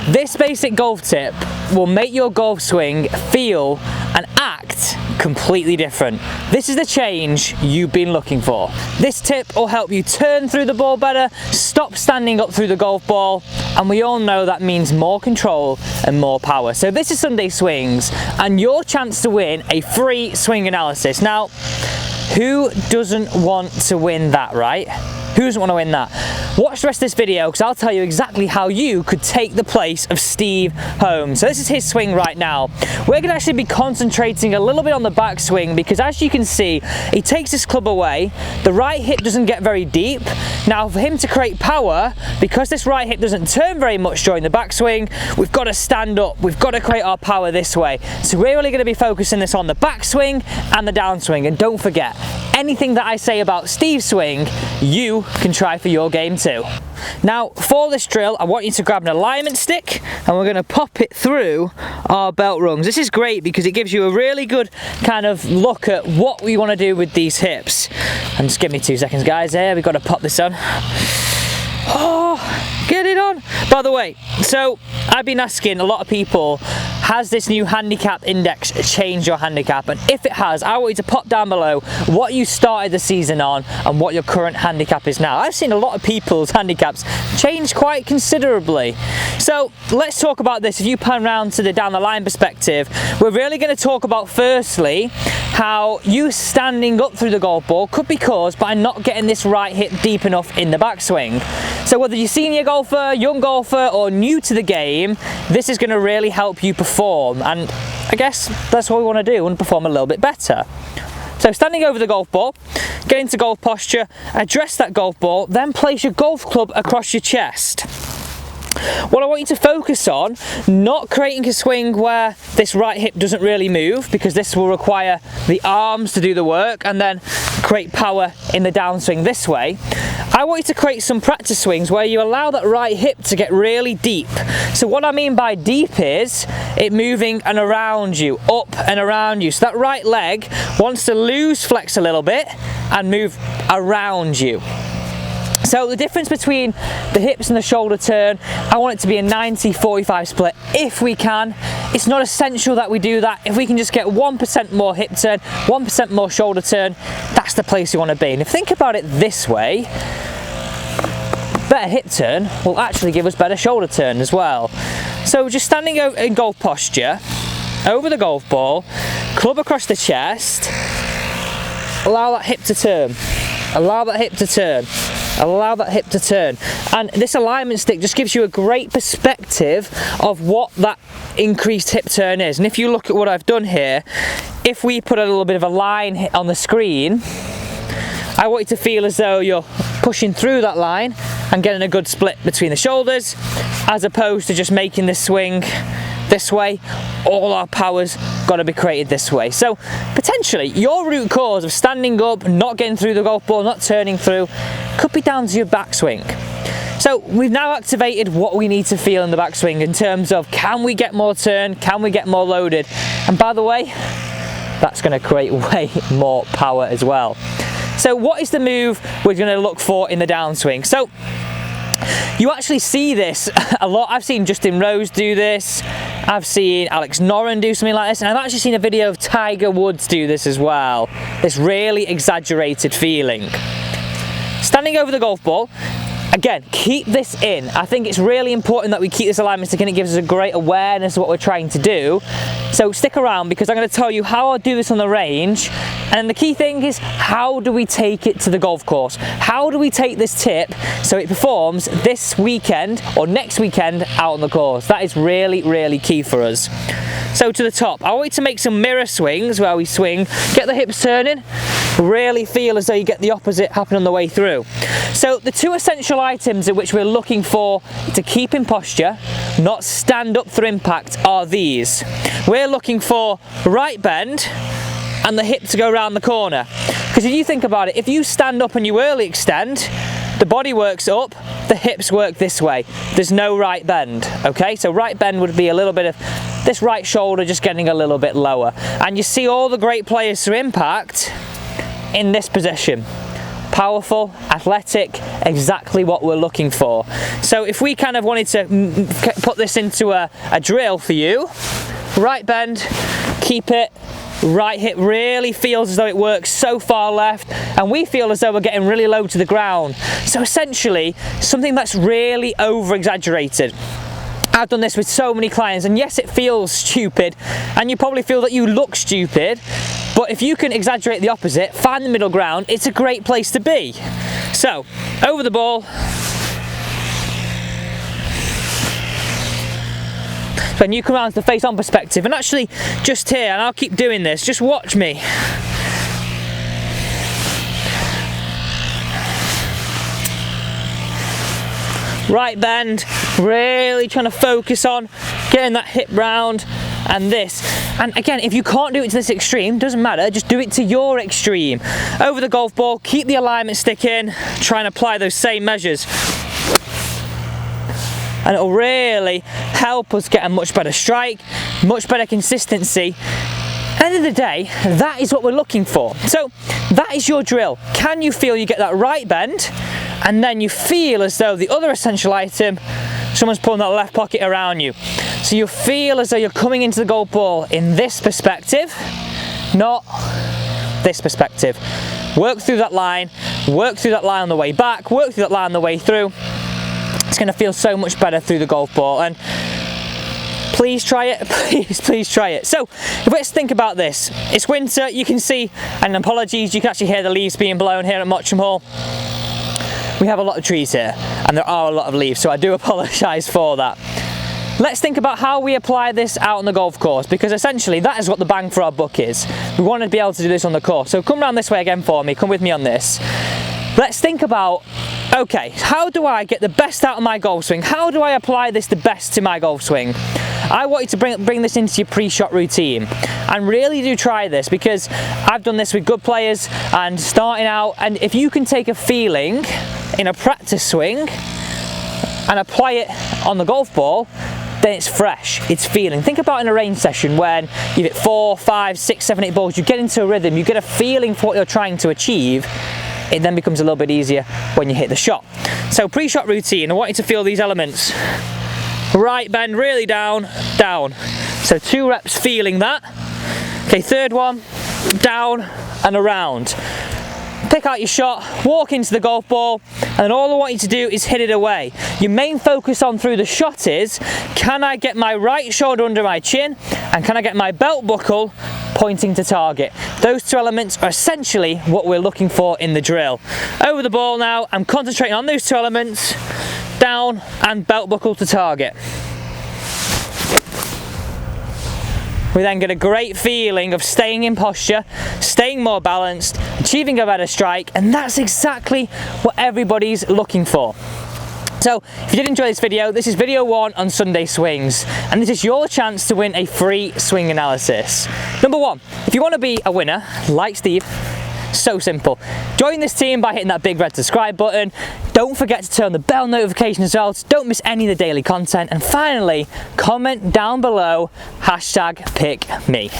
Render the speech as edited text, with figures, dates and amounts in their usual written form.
This basic golf tip will make your golf swing feel and act completely different. This is the change you've been looking for. This tip will help you turn through the ball better, stop standing up through the golf ball, and we all know that means more control and more power. So this is Sunday Swings and your chance to win a free swing analysis. Now, who doesn't want to win that, right? Who doesn't want to win that? Watch the rest of this video because I'll tell you exactly how you could take the place of Steve Holmes. So this is his swing right now. We're going to actually be concentrating a little bit on the backswing because as you can see, he takes his club away. The right hip doesn't get very deep. Now for him to create power, because this right hip doesn't turn very much during the backswing, we've got to stand up. We've got to create our power this way. So we're really going to be focusing this on the backswing and the downswing. And don't forget, anything that I say about Steve's swing, you can try for your game too. Now for this drill, I want you to grab an alignment stick and we're going to pop it through our belt rungs. This is great because it gives you a really good kind of look at what we want to do with these hips. And just give me 2 seconds guys here, we've got to pop this on. Oh, get it on. By the way, so I've been asking a lot of people, has this new handicap index changed your handicap? And if it has, I want you to pop down below what you started the season on and what your current handicap is now. I've seen a lot of people's handicaps change quite considerably. So let's talk about this. If you pan around to the down the line perspective, we're really going to talk about firstly how you standing up through the golf ball could be caused by not getting this right hip deep enough in the backswing. So whether you're senior golfer, young golfer or new to the game, this is going to really help you perform, and I guess that's what we want to do and perform a little bit better. So standing over the golf ball, get into golf posture, address that golf ball, then place your golf club across your chest. What I want you to focus on, not creating a swing where this right hip doesn't really move, because this will require the arms to do the work and then create power in the downswing this way. I want you to create some practice swings where you allow that right hip to get really deep. So what I mean by deep is it moving and around you, up and around you. So that right leg wants to loose flex a little bit and move around you. So the difference between the hips and the shoulder turn, I want it to be a 90-45 split if we can. It's not essential that we do that. If we can just get 1% more hip turn, 1% more shoulder turn, that's the place you want to be. And if you think about it this way, better hip turn will actually give us better shoulder turn as well. So just standing in golf posture, over the golf ball, club across the chest, allow that hip to turn, allow that hip to turn. Allow that hip to turn, and this alignment stick just gives you a great perspective of what that increased hip turn is. And if you look at what I've done here, if we put a little bit of a line on the screen, I want you to feel as though you're pushing through that line and getting a good split between the shoulders, as opposed to just making this swing this way. All our power's got to be created this way. So potentially your root cause of standing up, not getting through the golf ball, not turning through, could be down to your backswing. So we've now activated what we need to feel in the backswing in terms of, can we get more turn, can we get more loaded? And by the way, that's going to create way more power as well. So what is the move we're going to look for in the downswing? So you actually see this a lot. I've seen Justin Rose do this, I've seen Alex Noren do something like this, and I've actually seen a video of Tiger Woods do this as well. This really exaggerated feeling. Standing over the golf ball, again, keep this in. I think it's really important that we keep this alignment stick in. It gives us a great awareness of what we're trying to do. So stick around because I'm going to tell you how I'll do this on the range. And the key thing is, how do we take it to the golf course? How do we take this tip so it performs this weekend or next weekend out on the course? That is really, really key for us. So to the top, I want you to make some mirror swings where we swing, get the hips turning, really feel as though you get the opposite happen on the way through. So the two essential items in which we're looking for to keep in posture, not stand up through impact, are these. We're looking for right bend and the hip to go around the corner. Because if you think about it, if you stand up and you early extend, the body works up, the hips work this way. There's no right bend, okay? So right bend would be a little bit of this right shoulder just getting a little bit lower. And you see all the great players through impact in this position. powerful, athletic, exactly what we're looking for. So if we kind of wanted to put this into a drill for you, right bend, keep it, right hip really feels as though it works so far left, and we feel as though we're getting really low to the ground. So essentially, something that's really over-exaggerated. I've done this with so many clients, and yes, it feels stupid, and you probably feel that you look stupid, but if you can exaggerate the opposite, find the middle ground, it's a great place to be. So, over the ball. When you come around to the face-on perspective, and actually just here, and I'll keep doing this, just watch me. Right bend, really trying to focus on getting that hip round, and this. And again, if you can't do it to this extreme, doesn't matter, just do it to your extreme. Over the golf ball, keep the alignment stick in, try and apply those same measures. And it'll really help us get a much better strike, much better consistency. At the end of the day, that is what we're looking for. So that is your drill. Can you feel you get that right bend, and then you feel as though the other essential item, someone's pulling that left pocket around you. So you feel as though you're coming into the golf ball in this perspective, not this perspective. Work through that line on the way back, work through that line on the way through. It's going to feel so much better through the golf ball, and please try it, please try it. So let's think about this. It's winter, you can see, and apologies, you can actually hear the leaves being blown here at Mottram Hall. We have a lot of trees here, and there are a lot of leaves, so I do apologise for that. Let's think about how we apply this out on the golf course, because essentially that is what the bang for our buck is. We want to be able to do this on the course. So come round this way again for me, come with me on this. Let's think about, okay, how do I get the best out of my golf swing? How do I apply this the best to my golf swing? I want you to bring this into your pre-shot routine, and really do try this, because I've done this with good players and starting out, and if you can take a feeling in a practice swing and apply it on the golf ball, then it's fresh, it's feeling. Think about in a range session when you hit 4, 5, 6, 7, 8 balls, you get into a rhythm, you get a feeling for what you're trying to achieve. It then becomes a little bit easier when you hit the shot. So pre-shot routine, I want you to feel these elements. Right bend really down, down. So 2 reps feeling that. Okay, third one, down and around. Pick out your shot, walk into the golf ball, and then all I want you to do is hit it away. Your main focus on through the shot is, can I get my right shoulder under my chin, and can I get my belt buckle pointing to target? Those 2 elements are essentially what we're looking for in the drill. Over the ball now, I'm concentrating on those 2 elements, down and belt buckle to target. We then get a great feeling of staying in posture, staying more balanced, achieving a better strike, and that's exactly what everybody's looking for. So, if you did enjoy this is video 1 on Sunday swings, and this is your chance to win a free swing analysis. Number 1, if you want to be a winner, like Steve, so simple. Join this team by hitting that big red subscribe button. Don't forget to turn on the bell notification as well, so don't miss any of the daily content. And finally, comment down below, #PickMe.